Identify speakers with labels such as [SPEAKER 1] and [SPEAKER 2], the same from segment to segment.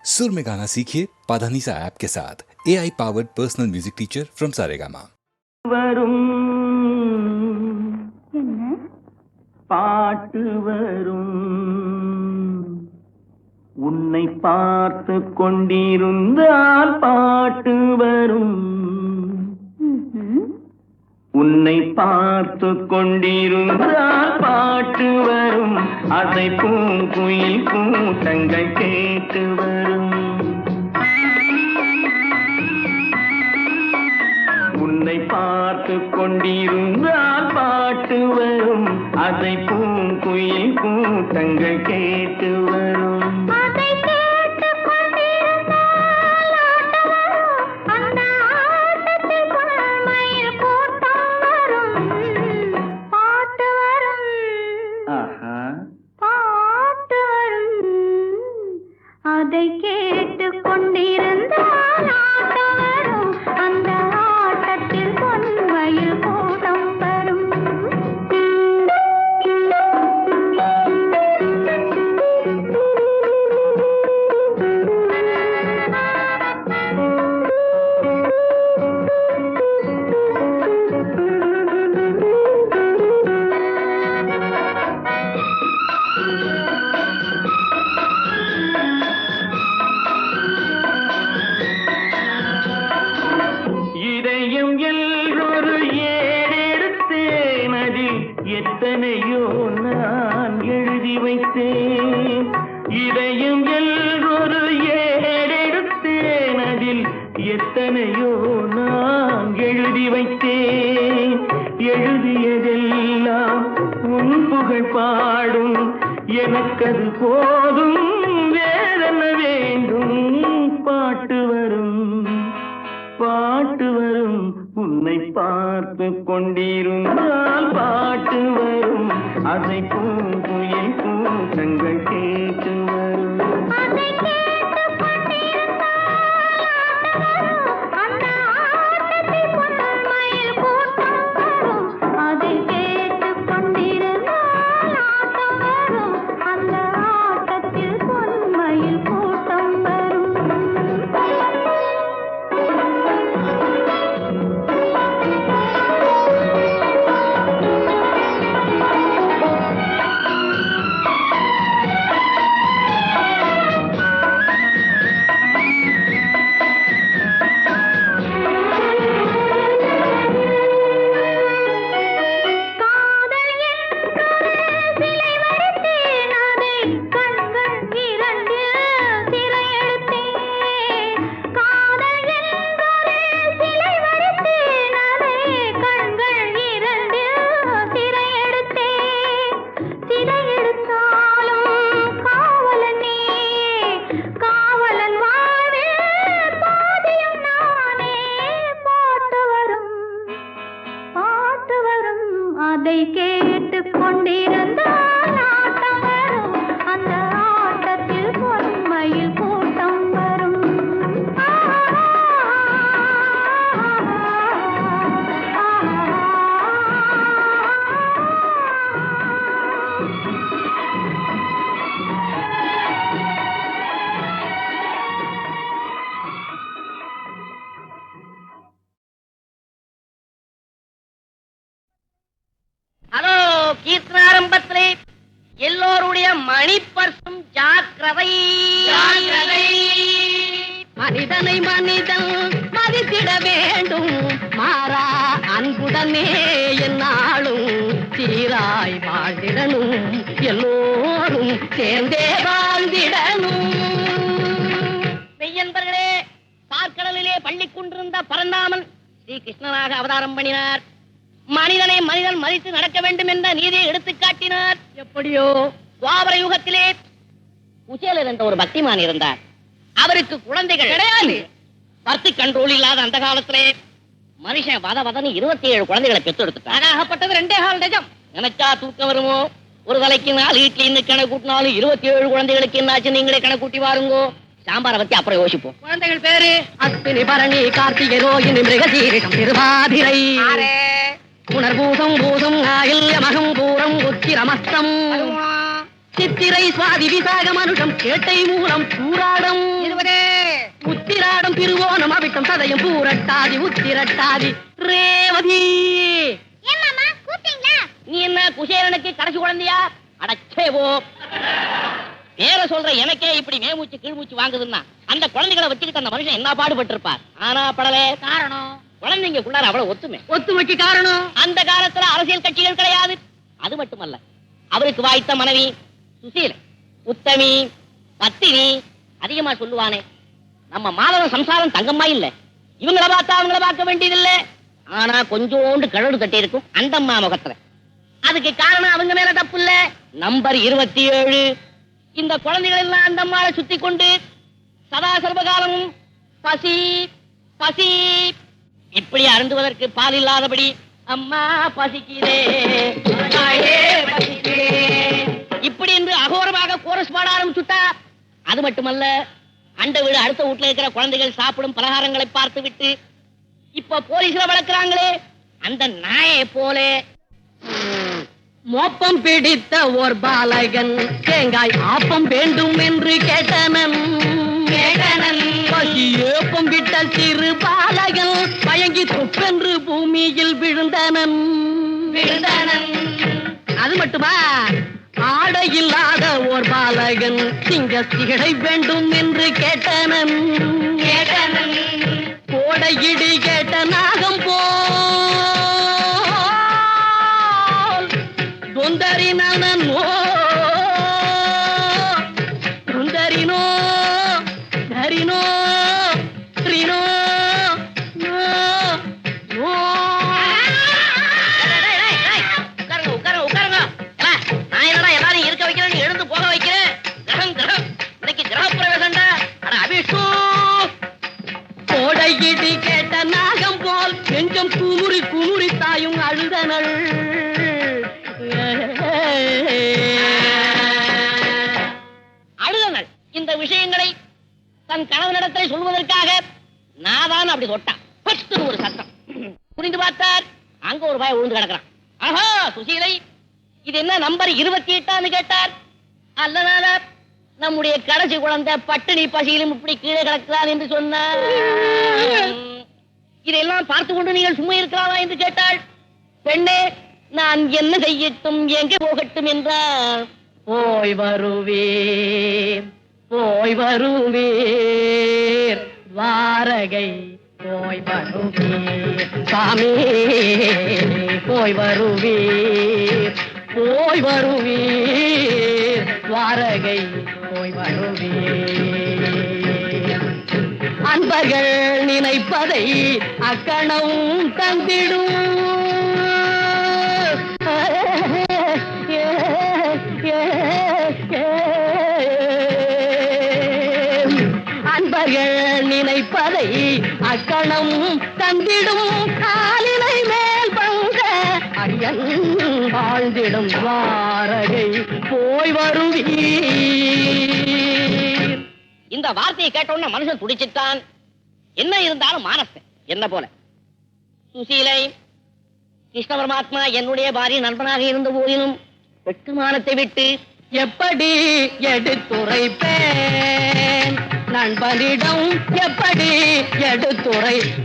[SPEAKER 1] सुर में गाना सीखिए पाधानीसा ऐप के साथ AI powered personal music teacher from Saregama.
[SPEAKER 2] வரும் பாட்டு வரும் உன்னை பார்த்து கொண்டிருந்தால் பாட்டு வரும் உன்னை பார்த்து கொண்டிருந்தால் பாட்டு வரும் அதை பூங்குயில் கூட்டங்கள் கேட்டு வரும் உன்னை பார்த்து கொண்டிருந்தால் பாட்டு வரும் அதை பூங்குயில் கூட்டங்கள் கேட்டு வரும்
[SPEAKER 3] அதை கேட்டு கொண்டிருந்தால் ஆட்டம் வரும் அந்த ஆட்டத்தில் பொன்மயில் கூட்டம் வரும்
[SPEAKER 2] எத்தனையோ நான் எழுதி வைத்தேன் இதயம் எல்லொரு ஏடெடுத்தேன் அதில் எத்தனையோ நான் எழுதி வைத்தேன் எழுதியதெல்லாம் உன் புகழ் பாடும் எனக்கது போதும் வேறென்ன வேண்டும் பாட்டு வரும் பாட்டு வரும் உன்னை பார்த்து கொண்டிருந்தால் பாட்டு வரும் அதை பூங்குயில் கூட்டங்கள் கேட்டு வரும் அதை கேட்டு கொண்டிருந்தால் ஆட்டம் வரும் அந்த ஆட்டத்தில் பொன்மயில் கூட்டம் வரும்
[SPEAKER 4] கீர்த்தனாரம்பத்திலே எல்லோருடைய மணிப்பர்சும் ஜாக்கிரதை மனிதனை மனிதன் மதித்திட வேண்டும் மாறா அன்புடனே என்னாலும் சீராய் வாழ்ந்திடணும் எல்லோரும் சேர்ந்தே வாழ்ந்திடணும். மெய்யன்பர்களே, பார்க்கடலிலே பள்ளி கொண்டிருந்த பரந்தாமன் ஸ்ரீ கிருஷ்ணனாக அவதாரம் பண்ணினார். மனிதனை மனிதன் மதித்து நடக்க வேண்டும் என்ற நீதியை எடுத்துக் காட்டினார். எப்படியோ துவாபர யுகத்திலே குசேலர் என்ற ஒரு பக்திமான் இருந்தார். அவருக்கு குழந்தைகள் கிடையாது. பர்த் கண்ட்ரோல் இல்லாத அந்த காலத்திலே மனுஷன் வதவதன்னு 27 குழந்தைகளை பெற்று எடுத்துட்டார். ஆகப்பட்டது 2.5 டஜன். நினைச்சா தூக்கம் வருமோ? ஒரு தலைக்கு 4 இட்லி இன்னும் கணக்கு கூட்டினாலும் 27 குழந்தைகளுக்கு என்னாச்சு நீங்களே கணக்கு கூட்டி வாருங்கோ. சாம்பாரை பத்தி அப்புறம் யோசிப்போம். குழந்தைகள் பேரு அஸ்வினி, பரணி, கார்த்திகை, ரோகிணி, மிருகசீரிஷம், திருவாதிரை, புனர்பூசம், பூசம், ஆயில்ய, மகம், பூரம், உச்சிரமஸ்தம், சித்திரை, சுவாதி, விசாக, மனுஷம், கேட்டை, மூலம், சூராடம், சதயம் பூரட்டாதி உத்திரட்டாதி ரேவதி. நீ என்ன குசேலனுக்கு கடைசி குழந்தையா? அடச்சேவோ பேரை சொல்ற எனக்கே இப்படி மேமூச்சு கீழ்மூச்சு வாங்குதுன்னா அந்த குழந்தைகளை வச்சுக்கிட்டு அந்த மனுஷன் என்ன பாடுபட்டு இருப்பார். ஆனா படலே காரணம் குழந்தைங்களுக்குள்ளார அவ்வளவு ஒத்துமைக்கு காரணம் அந்த காலத்துல அரசியல் கட்சிகள் கிடையாது. அது மட்டுமல்ல, அவருக்கு வாய்த்த மனைவி சுசீலை, உத்தமி, பத்தினி. அதிகமா சொல்லுவானே, நம்ம மாதவ சம்சாரம் தங்கம்மா இல்ல, இவங்கள பார்த்தா அவங்கள பார்க்க வேண்டியதில்லை. ஆனா கொஞ்சோண்டு கழடு தட்டி இருக்கும் அந்த அம்மா முகத்துல. அதுக்கு காரணம் அவங்க மேல தப்பு இல்ல. நம்பர் 27 இந்த குழந்தைகள் எல்லாம் அந்த அம்மாவை சுத்தி கொண்டு சதா சர்வகாலமும் பசி பசி இப்படி அருந்துவதற்கு பால் இல்லாதபடி அம்மா பசிக்கிறே இப்படி என்று அகோரமாக கோரஸ் பாட ஆரம்பிச்சுட்டா. அது மட்டுமல்ல, அண்ட வீடு அடுத்த வீட்டுல இருக்கிற குழந்தைகள் சாப்பிடும் பலகாரங்களை பார்த்து விட்டு இப்ப போலீஸ்ல வளர்க்கிறாங்களே அந்த நாயை போல மோப்பம் பிடித்த ஓர் பாலகன் தேங்காய் ஆப்பம் வேண்டும் என்று கேட்டனன். ஏப்பம் விட்ட சிறு பாலகன் மயங்கி தொப்பென்று பூமியில் விழுந்தனன். அது மட்டுமா, ஆடை இல்லாத ஓர் பாலகன் சிங்க சிகடை வேண்டும் என்று கேட்டனன். கோடையிடி கேட்ட நாகம் போல் தொந்தரினோ தொந்தரினோ தரினோ ரினோ உட்காருங்க. நான் என்னடா எல்லாரும் இருக்க வைக்கிறேன், எழுந்து போக வைக்கிறேன். கிரகம் இன்னைக்கு கிரக பிரவேசம்டா. அட அபிஷு கோடையிடி கேட்ட நாகம் போல் நெஞ்சம் குமுறி குமுறி தாயும் அழுதனள். அழுதனள் இந்த விஷயங்களை தன் கணவனிடத்தை சொல்வதற்காக நாதான் அப்படி தொட்டான். ஒரு சத்தம் புரிந்து பார்த்தார். அங்க ஒரு பாய் விழுந்து கிடக்கிறான். ஆஹா சுசீலை, இது என்ன நம்பர் 28 கேட்டார். அல்லனால நம்முடைய கடைசி குழந்தை பட்டினி பசியிலும் இப்படி கீழே கிடக்கிறார் என்று சொன்னார். இதெல்லாம் பார்த்து கொண்டு நீங்கள் சும்மா இருக்கிறாரா என்று கேட்டாள். பெண்ணே, நான் என்ன செய்யட்டும், எங்கே போகட்டும் என்றார். போய் வருவீர் வாரகை போய் வருவீர் சாமி, போய் வருவீர் வாரகை போய் வருவீர். அன்பர்கள் நினைப்பதை அக்கணம் தந்திடும். அன்பர்கள் நினைப்பதை அக்கணம் தந்திடும். காலினை மேல் பங்க அரியன் வாழ்ந்திடும் வாரகை போய் வருவீர். இந்த வார்த்தையை கேட்டவுடனே மனுஷன் துடிச்சிட்டான். என்ன இருந்தாலும் மானஸ்தன் என்ன போல. சுசீலை, கிருஷ்ண பரமாத்மா என்னுடைய பாரிய நண்பனாக இருந்த போதிலும் வெட்டுமானத்தை விட்டு எப்படி எடுத்துரைப்பேன், நண்பனிடம் எப்படி எடுத்துரைப்பேன்.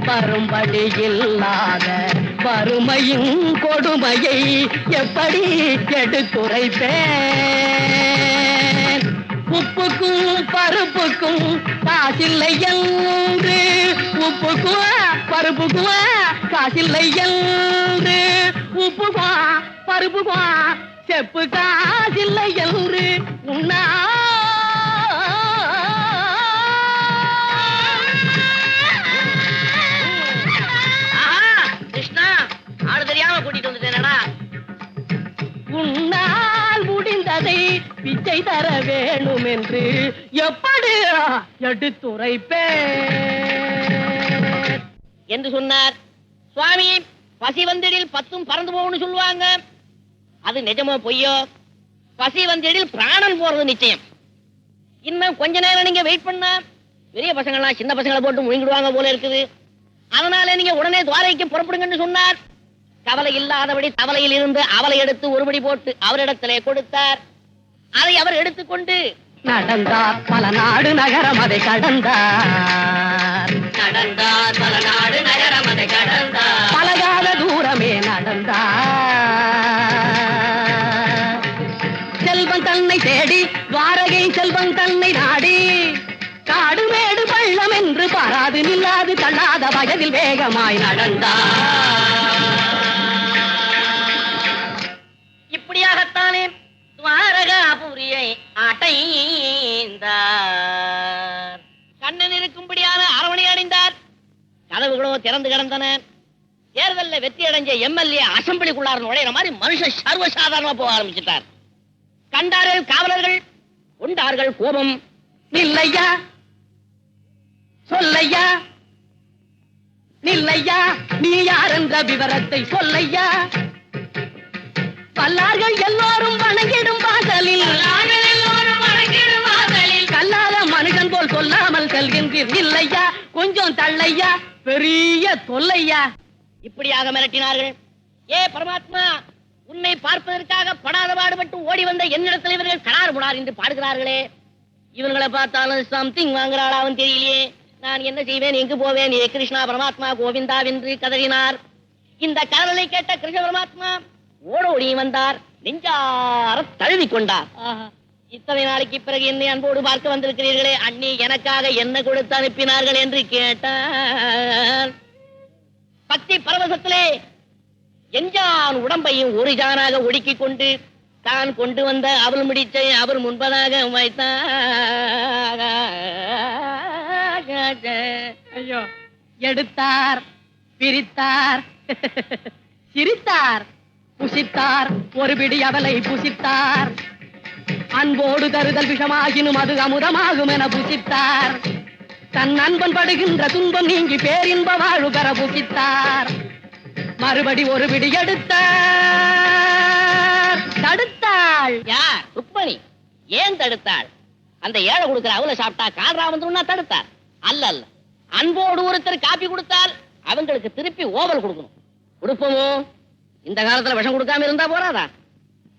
[SPEAKER 4] வரும்படி இல்லாத வறுமையின் கொடுமையை எப்படி எடுத்துரைப்பேன். உப்புக்கும் பருப்புக்கும் காசில்லை என்று, உப்புக்கும் பருப்புக்கும் காசில்லை என்று, உப்புக்கும் பருப்புக்கும் செப்பு காசில்லை என்று உண்ணா. கிருஷ்ணா, ஆளு தெரியாம கூட்டிட்டு வந்துட்டேனடா. உன்னால் முடிந்ததை பிச்சை தர வேணும் என்று எப்படி எடுத்துரைப்பேன் என்று சொன்னார். சுவாமி, பசி வந்திடில் 10 பறந்து போகணும்னு சொல்லுவாங்க. அது நிஜமோ பொய்யோ? பசி வந்திடில் பிராணன் போறது நிச்சயம். இன்னும் கொஞ்ச நேரம் நீங்க வெயிட் பண்ணா பெரிய பசங்கள்லாம் சின்ன பசங்களை போட்டு முழுங்கிடுவாங்க போல இருக்குது. அதனால நீங்க உடனே துவாரைக்கு புறப்படுங்கன்னு சொன்னார். கவலை இல்லாதபடி தவளையில் இருந்து அவளை எடுத்து ஒருபடி போட்டு அவரிடத்திலே கொடுத்தார். அதை அவர் எடுத்துக்கொண்டு
[SPEAKER 5] நடந்தார் பல நாடு நகரம் அதை கடந்தார்.
[SPEAKER 4] நடந்தார் பல நாடு நகரம் அதை கடந்தார்.
[SPEAKER 5] பலகால தூரமே நடந்தார். செல்வன் தன்னை தேடி துவாரகை செல்வன் தன்னை நாடி காடு மேடு பள்ளம் என்று பாராது நில்லாது தள்ளாத வயதில் வேகமாய் நடந்தார்.
[SPEAKER 4] இப்படியாகத்தானே துவாரகாபுரியை அடைந்தார். கண்ணன் இருக்கும்படியான அரவணை அடைந்தார். கதவுகளோ திறந்து கிடந்தன. தேர்தல்ல வெற்றி அடைஞ்ச எம்எல்ஏ அசம்பிளிக்குள்ளார நுழையிற மாதிரி மனுஷன் சர்வசாதாரணமா போக ஆரம்பிச்சிட்டார். கண்டார்கள் காவலர்கள், கொண்டார்கள் கோபம்.
[SPEAKER 5] நில்லையா சொல்லையா, நில்லையா நீ யார் என்ற விவரத்தை சொல்லையா. பல்லார்கள் எல்லோரும் வணங்கிடும் வாசலில், கல்லாத மனுஷன் போல் சொல்லாமல் செல்கின்றீர். இல்லையா கொஞ்சம் தள்ளையா, பெரிய தொல்லையா.
[SPEAKER 4] இப்படியாக மிரட்டினார்கள். ஏ பரமாத்மா, உன்னை பார்ப்பதற்காக படாத பாடுபட்டு ஓடி வந்த என்னிடத்தில் இவர்கள் கடார் புடார் என்று பாடுகிறார்களே. இவங்களை பார்த்தாலும் சம்திங் வாங்குறாளாவும் தெரியலையே. நான் என்ன செய்வேன், எங்கு போவேன்? ஏ கிருஷ்ணா பரமாத்மா கோவிந்தா என்று கதறினார். இந்த கதறலை கேட்ட கிருஷ்ண பரமாத்மா ஓடோடி வந்தார். நெஞ்சார தழுவி கொண்டார். இத்தனை நாளைக்கு பிறகு என்னை அன்போடு பார்க்க வந்திருக்கிறீர்களே, அண்ணி எனக்காக என்ன கொடுத்து அனுப்பினார்கள் என்று கேட்டார். பக்தி பரவசத்திலே எஞ்சான் உடம்பையும் ஒரு ஜானாக ஒடுக்கிக் கொண்டு தான் கொண்டு வந்த அவள் முடிச்சை அவர் முன்பதாக வைத்தார்.
[SPEAKER 5] ஐயோ, எடுத்தார், பிரித்தார், சிரித்தார், புசித்தார், ஒரு பிடி அவலை புசித்தார். அன்போடு தருதல் விஷமாகினும் அது அமுதமாகும் என புசித்தார். தன் அன்பன் படுகின்ற துன்பம் நீங்கி பேரின்ப வாழ்வு பெற புசித்தார். மறுபடி ஒரு பிடி எடுத்தார். தடுத்தாள்.
[SPEAKER 4] யார்? ருக்மணி. ஏன் தடுத்தாள்? அந்த ஏழை கொடுக்கிற அவளை சாப்பிட்டா கால்ராமந்தா தடுத்தார்? அல்ல அல்ல, அன்போடு ஒருத்தர் காப்பி கொடுத்தால் அவங்களுக்கு திருப்பி ஓவல் கொடுக்கணும். கொடுப்போமோ? இந்த காலத்துல விஷம் கொடுக்காம இருந்தா போறாதா?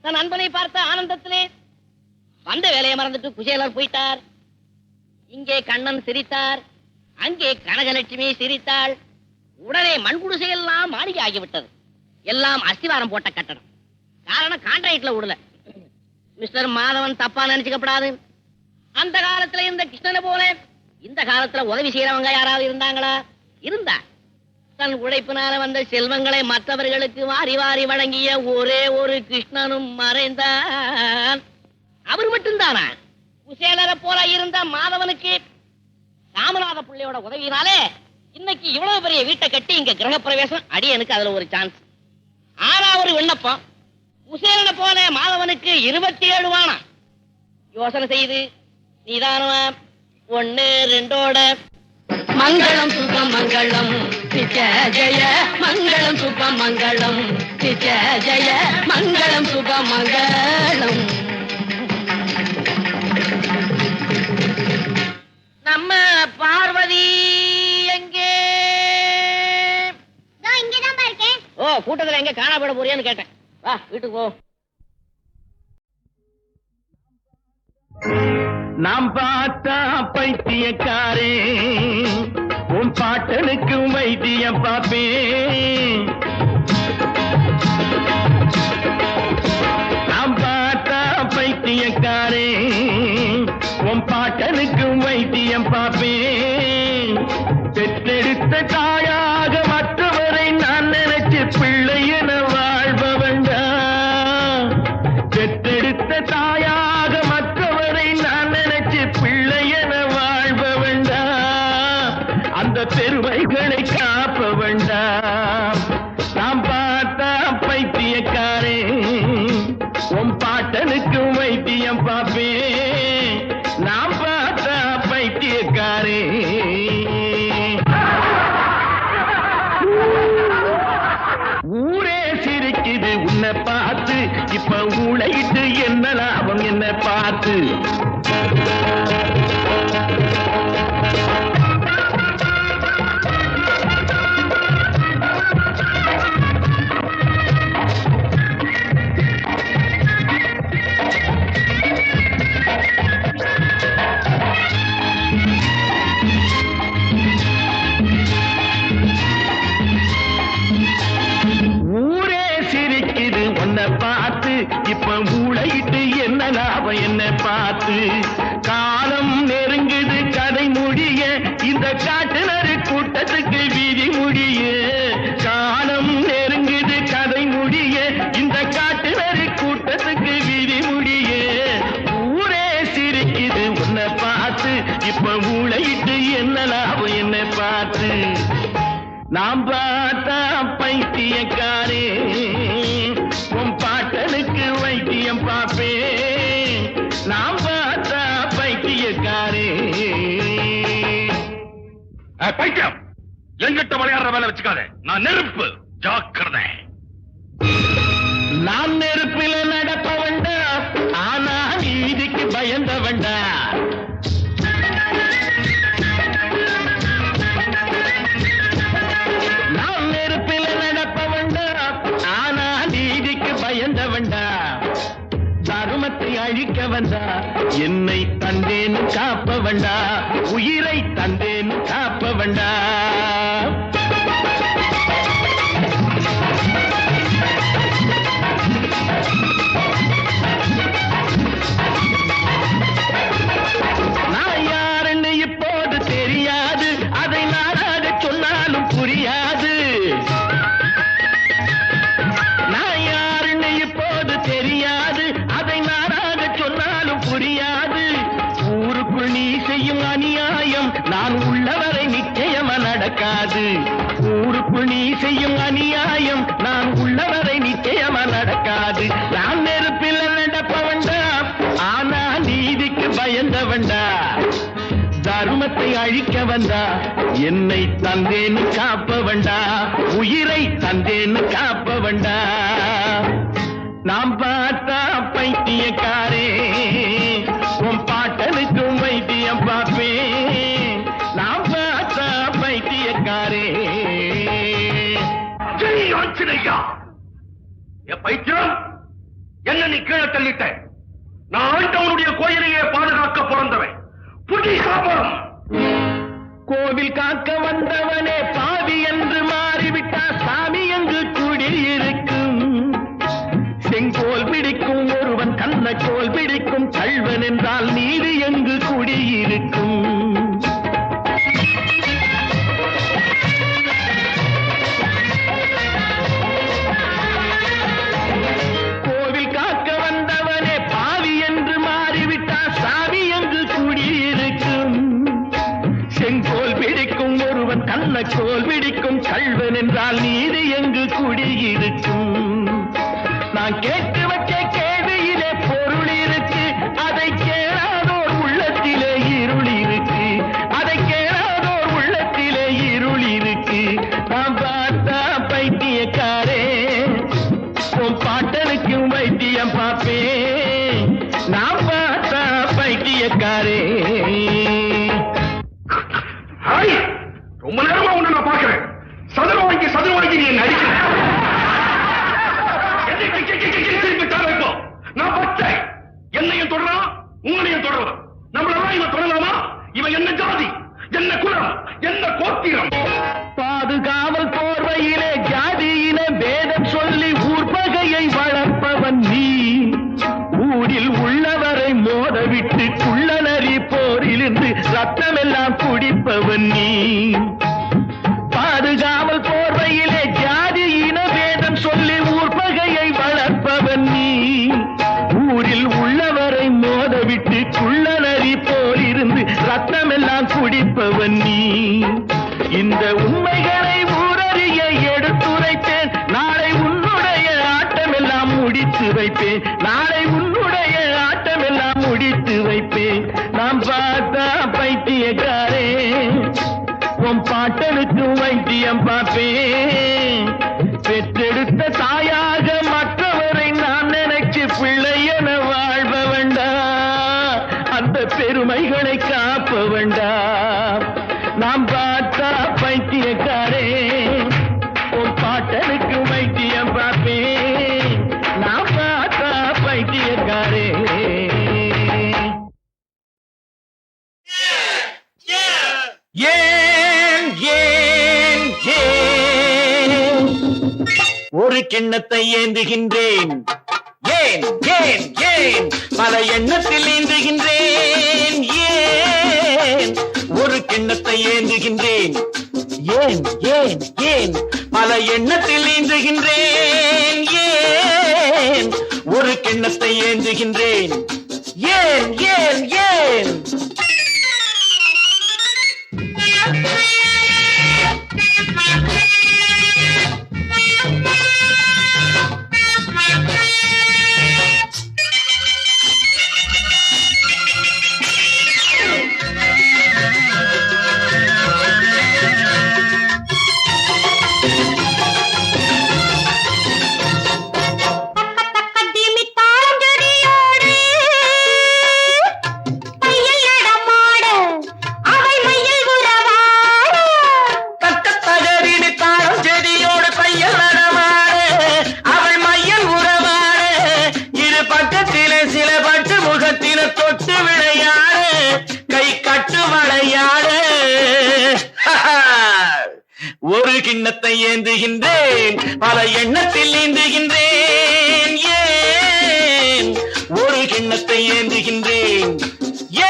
[SPEAKER 4] தன் அன்பனை பார்த்த ஆனந்தத்திலே வந்த வேலையை மறந்துட்டு குசேலர் போயிட்டார். இங்கே கண்ணன் சிரித்தார், அங்கே கனகலட்சுமி சிரித்தாள். உடனே மண்குடிசையெல்லாம் மாளிகை ஆகிவிட்டது. எல்லாம் அஸ்திவாரம் போட்ட கட்டடம். காரணம் கான்ட்ராக்ட்ல விடல. மிஸ்டர் மாதவன் தப்பா நினைச்சுக்கப்படாது. அந்த காலத்துல இருந்த கிருஷ்ணனை போல இந்த காலத்துல உதவி செய்யறவங்க யாராவது இருந்தாங்களா? இருந்தா. தன் உழைப்பினால வந்த செல்வங்களை மற்றவர்களுக்கு வாரி வாரி வழங்கிய ஒரே ஒரு கிருஷ்ணனும் மறைந்தான். அவர் மட்டும்தானா? குசேலரை போல இருந்த மாதவனுக்கு ராமநாத பிள்ளையோட உதவியினாலே இன்னைக்கு இவ்வளவு பெரிய வீட்டை கட்டி இங்க கிரகப்பிரவேசம். அடியனுக்கு அதுல ஒரு சான்ஸ். ஆனா ஒரு விண்ணப்பம். குசேலனை போல மாதவனுக்கு 27 வானா. யோசனை செய்து நிதானமா 1 2ஓட
[SPEAKER 5] மங்களம் சுபம் மங்களம் நித்ய ஜெய மங்களம் சுபம் மங்களம் நித்ய ஜெய மங்களம் சுபம் மங்களம்.
[SPEAKER 4] நம்ம பார்வதி எங்கே?
[SPEAKER 3] இங்கதான் இருக்கேன்.
[SPEAKER 4] ஓ, கூட்டத்துல எங்க காணா போட போறியான்னு கேட்டேன். வா வீட்டுக்கு போ.
[SPEAKER 6] நாம் பார்த்தா பைத்தியக்காரே, உன் பாட்டனுக்கு வைத்தியம் பார்ப்பேன். நாம் பார்த்தா பைத்தியக்காரே, உன் பாட்டனுக்கு வைத்தியம் பார்ப்பேன். பெற்றெடுத்த தாயாக மற்றவரை நான் நினைச்சு பிள்ளை என வாழ்ப வேண்டாம். பெற்றெடுத்த தாயாக மற்றவரை நான் நினைச்சு பிள்ளை என வாழ்ப வேண்டாம். அந்த பெருமைகளை காப்ப வேண்டாம். நாம் பார்த்தா பைத்தியக்காரே, உன் பாட்டனுக்கு வைத்தியம் பார்ப்பேன். நாம் பார்த்தா பைத்தியக்காரே. ஊரே சிரிக்குது உன்னை பார்த்து, இப்ப ஊழையிட்டு என்ன லாபம் என்ன பார்த்து. சிரிக்குது உன்னை பார்த்து இப்ப ஊழையிட்டு என்ன லாபம் என்ன பார்த்து காலம் நெருங்குது கதை முடிய இந்த காட்டுனரு கூட்டத்துக்கு வீதி முடிய காலம் நெருங்குது கதை முடிய இந்த காட்டுனரு கூட்டத்துக்கு வீதி முடிய ஊரே சிரிக்குது உன்னை பார்த்து இப்ப ஊழையிட்டு என்ன லாபம் என்ன பார்த்து நாம் பார்த்தா பைத்தியக்காரே உன் பாட்டனுக்கு வைத்தியம் பார்ப்பேன் நாம் பார்த்தா பைத்தியக்காரே
[SPEAKER 7] பைத்தியம் எங்கிட்ட விளையாடுற வேலை வச்சுக்காத நான் நெருப்பு ஜாக்கிரதை
[SPEAKER 6] நான் நெருப்பில நடப்ப வேண்டா ஆனா நீதிக்கு பயந்த வேண்டா நான் நெருப்பில நடப்ப வேண்டா ஆனா நீதிக்கு பயந்த வேண்டா தருமத்தை அழிக்க வந்தா என்னை தந்தேன் காப்ப வேண்டா உயிரை தந்தேன் காப்ப வேண்டா நான் யாருன்னு இப்போது தெரியாது அதை நானாக சொன்னாலும் புரியாது நான் யாருன்னு இப்போது தெரியாது அதை நானாக சொன்னாலும் புரியாது ஊருக்குள் நீ செய்யும் அநியாயம் நான் உள்ளவரை நிச்சயமா நடக்காது ஊருக்குள் நீ செய்யும் அநியாயம் நான் உள்ளவரை நிச்சயமா நடக்காது நான் நெருப்பில் நடப்ப வேண்டாம் ஆனா நீதிக்கு பயந்த வேண்டா தர்மத்தை அழிக்க வந்தா என்னை தந்தேன்னு காப்ப வேண்டா உயிரை தந்தேன்னு காப்ப வேண்டா நாம் பார்த்தா பைத்தியக்காரே உன் பாட்டனுக்கும் வைத்தியம் பார்ப்பேன் நாம் பார்த்தா பைத்தியக்காரே
[SPEAKER 7] ஜெய் ஆஞ்சநேயா என் பைத்தியம் என்ன நீ கீழே தள்ளிட்ட நான் ஆண்டவனுடைய கோயிலையே பாதுகாக்க பிறந்தவன் புதி சாபம்
[SPEAKER 6] கோவில் காக்க வந்தவனே பாவி என்று மாறிவிட்டா சாமி எங்கு குடியிருக்கும் செங்கோல் பிடிக்கும் ஒருவன் கண்ணக்கோல் பிடிக்கும் கள்வன் என்றால் நீதி எங்கு குடியிருக்கும் கோவில் காக்க வந்தவனே பாவி என்று மாறிவிட்டா சாமி எங்கு குடியிருக்கும் செங்கோல் பிடிக்கும் ஒருவன் கண்ணக்கோல் பிடிக்கும் கள்வன் என்றால் நீதி எங்கு குடியிருக்கும் நான் கேட்டு வச்ச கேள்வியிலே பொருள் இருக்கு அதை கேளாதோர் உள்ளத்திலே இருள் இருக்கு அதை கேளாதோர் உள்ளத்திலே இருள் இருக்கு நான் பார்த்தா பைத்தியக்காரே உன் பாட்டனுக்கும் வைத்தியம் பார்ப்பேன் நான் பார்த்தா பைத்தியக்காரே
[SPEAKER 7] ஹாய் ரொம்ப நேரமா உன்னை நான் பார்க்கிறேன் சதுர வாங்கி நீ என்ன அடிக்கிற திருப்பி தர வைப்போ நான் பச்சை என்னையும் தொடரலாம் உங்களையும் தொடரலாம் நம்மளெல்லாம் இவன் தொடரலாமா இவன் என்ன ஜாதி என்ன குலம் என்ன கோத்திரம்
[SPEAKER 6] பாதுகாவல் போர்வையிலே ஜாதியின வேதம் சொல்லி ஊர்பகையை வளர்ப்பவன் நீ ஊரில் உள்ளவரை மோதவிட்டு குள்ளநரி போரிலிருந்து ரத்தமெல்லாம் குடிப்பவன் நீ பாதுகாவல் போர்வையிலே ஜாதியின வேதம் சொல்லி ஊர்பகையை வளர்ப்பவன் நீ ஊரில் உள்ளவரை மோதவிட்டு குள்ளநரி போலிருந்து ரத்தமெல்லாம் குடிப்பவன் நீ இந்த உண்மைகளை ஊரறிய எடுத்துரைப்பேன் நாளை உன்னுடைய ஆட்டமெல்லாம் முடித்து வைப்பேன் நாளை உன்னுடைய ஆட்டமெல்லாம் முடித்து வைப்பேன் நாம் பார்த்தா பைத்தியக்காரே உன் பாட்டனுக்கு வைத்தியம் பார்ப்பேன் பெற்றெடுத்த தாயாக மற்றவரை நான் நினைச்சு பிள்ளை என வாழ்வ வேண்டாம் அந்த பெருமைகளை காப்ப வேண்டாம் நாம் பார்த்தா பைத்தியக்காரே உன் பாட்டனுக்கு வைத்தியம் பார்ப்பேன் நாம் பார்த்தா பைத்தியக்காரே ஏன் ஏன் ஏன் ஒரு கிண்ணத்தை ஏந்துகின்றேன். ஏன் ஏன் ஏன் பல எண்ணத்தில் ஏந்துகின்றேன். ஏன் ஒரு கிண்ணத்தை ஏந்துகின்றேன். ஏன் ஏன் ஏன் பல எண்ணத்தில் ஏந்துகின்றேன். ஏன் ஒரு கிண்ணத்தை ஏந்துகின்றேன். ஏன் ஏன் ஏன் ஒரு கிண்ணத்தை ஏந்துகின்றேன். பல எண்ணத்தில் ஏந்துகின்றேன். ஏன் ஒரு கிண்ணத்தை ஏந்துகின்றேன்.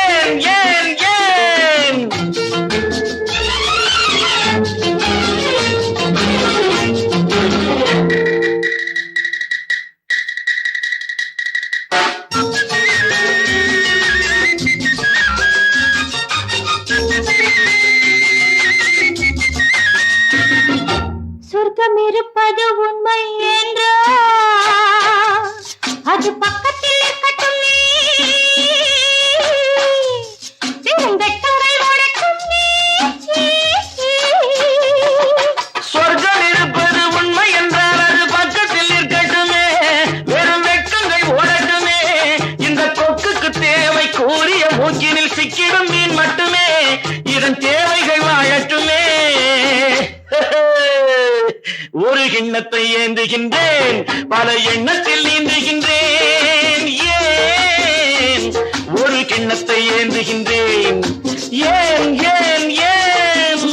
[SPEAKER 6] ஏன் ஏன் ஏன்
[SPEAKER 2] சொர்க்கம் இருப்பது உண்மை என்றா அது பக்கத்தில் இருக்கட்டும் வெட்டங்கள் ஓடட்டும்
[SPEAKER 6] சொர்க்கம் இருப்பது உண்மை என்றால் அது பக்கத்தில் இருக்கட்டுமே. வெறும் வெட்கங்கள் ஓடட்டுமே. இந்த கொக்குக்கு தேவை கூறிய மூக்கினில் சிக்கிடும் மீன் மட்டுமே. இதன் தேவைகள் வாழட்டுமே. ஒரு கிண்ணத்தை ஏந்துகின்றேன். பல எண்ணத்தில் நீந்துகின்றேன். ஏன் ஒரு கிண்ணத்தை ஏந்துகின்றேன். ஏன் ஏன் ஏன்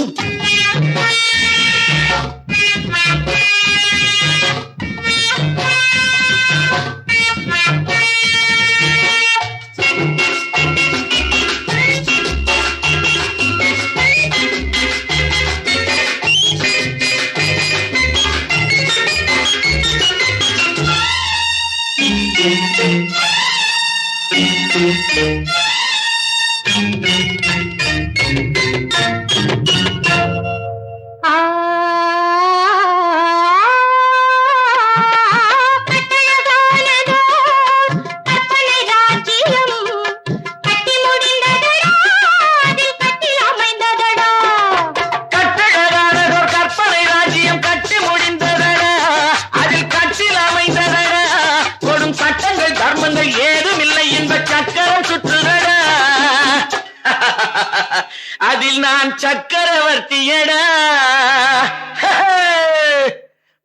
[SPEAKER 6] அதில் நான் சக்கரவர்த்தியடா.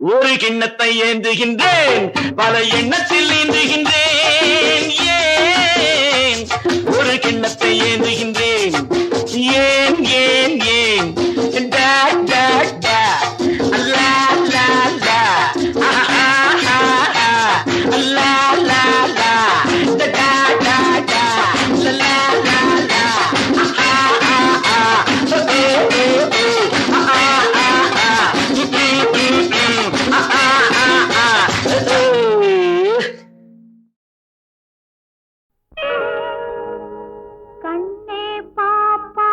[SPEAKER 6] ஒரு கிண்ணத்தை ஏந்துகின்றேன். பல எண்ணத்தில் ஏந்துகின்றேன். ஏன் ஒரு கிண்ணத்தை ஏந்துகின்றேன். ஏன் ஏன் ஏன் டா டா டா லா லா லா ஆஹா ஆஹா லா லா லா டா டா டா லா லா லா
[SPEAKER 2] கண்ணே பாப்பா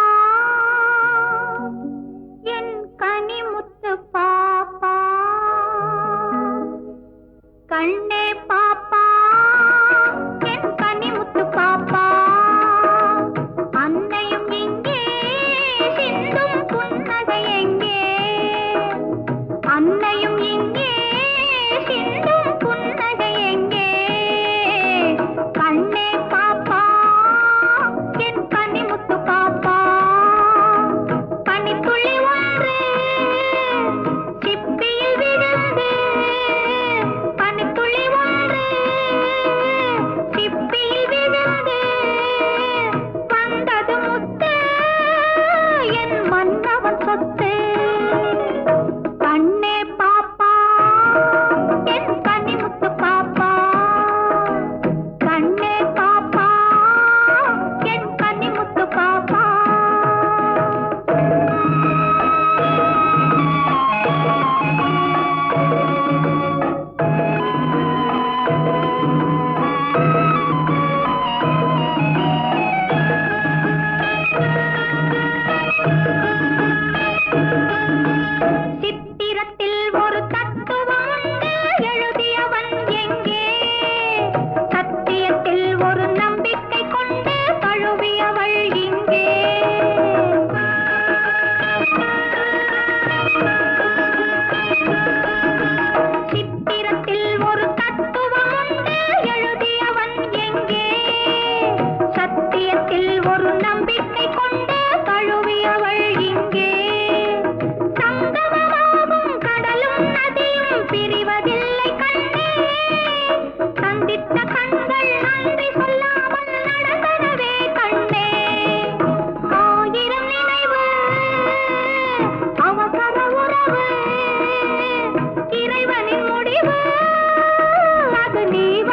[SPEAKER 2] என் கனிமுத்து பாப்பா கண்ணே பாப்பா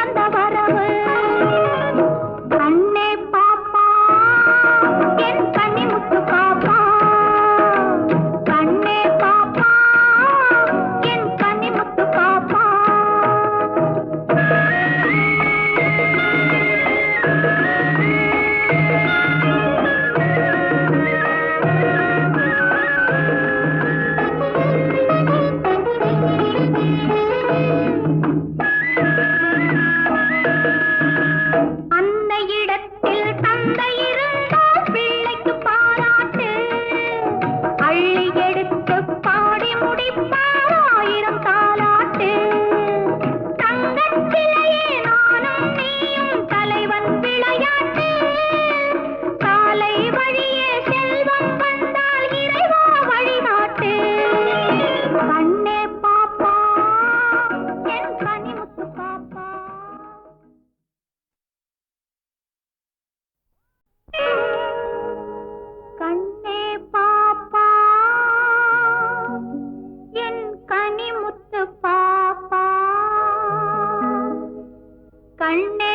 [SPEAKER 3] வந்த வரவு கண்ணே பாப்பா என் கண்ணி முத்து பாப்பா கண்ணே பாப்பா என் கண்ணி முத்து பாப்பா அந்த இடத்தில் தந்தை இருந்தால் பிள்ளைக்கு பாராட்டு அள்ளி எடுத்து பாடி முடிப்பார் 1000 தாலாட்டு தங்கச்சிலையே நானும் நீயும் தலைவன் விளையாட்டு காலை வழியே செல்வம் வந்தால் இறைவா வழிகாட்டு கண்ணே பாப்பா என் கனிமுத்து பாப்பா கண்ணே பாப்பா என் கனிமுத்து பாப்பா கண்ணே